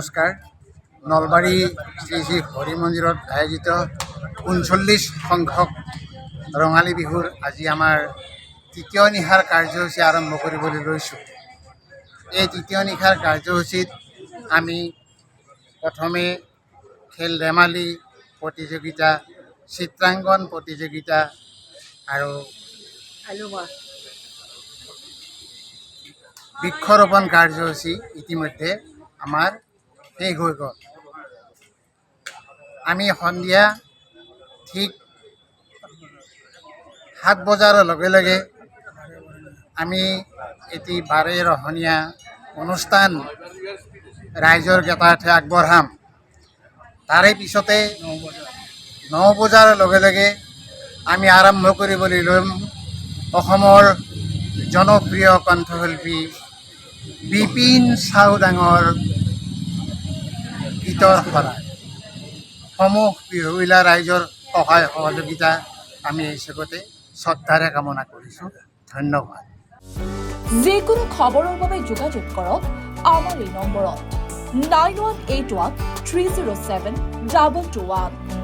নমস্কাৰ। নলবাৰী শ্ৰী শ্ৰী হৰি মন্দিৰত আয়োজিত ৩৯ সংখ্যক ৰঙালী বিহুৰ আজি আমাৰ তৃতীয় নিশাৰ কাৰ্যসূচী আৰম্ভ কৰিবলৈ লৈছোঁ। এই তৃতীয় নিশাৰ কাৰ্যসূচীত আমি প্ৰথমে খেল ধেমালি প্ৰতিযোগিতা, চিত্ৰাংকন প্ৰতিযোগিতা আৰু বৃক্ষৰোপণ কাৰ্যসূচী ইতিমধ্যে আমাৰ শেষ হৈ গ'ল। আমি সন্ধিয়া ঠিক ৭ বজাৰ লগে লগে আমি এটি বাৰেৰহণীয়া অনুষ্ঠান ৰাইজৰ জ্ঞাতাৰ্থে আগবঢ়াম। তাৰে পিছতে ৯ বজাৰ লগে লগে আমি আৰম্ভ কৰিবলৈ ল'ম অসমৰ জনপ্ৰিয় কণ্ঠশিল্পী বিপিন চাউডাঙৰ গীতৰ শৰাই। সমূহ বিহুৱীলা ৰাইজৰ সহায় সহযোগিতা আমি এই চেগতে শ্ৰদ্ধাৰে কামনা কৰিছোঁ। ধন্যবাদ। যিকোনো খবৰৰ বাবে যোগাযোগ কৰক আমাৰ এই নম্বৰত 9181 307 2221।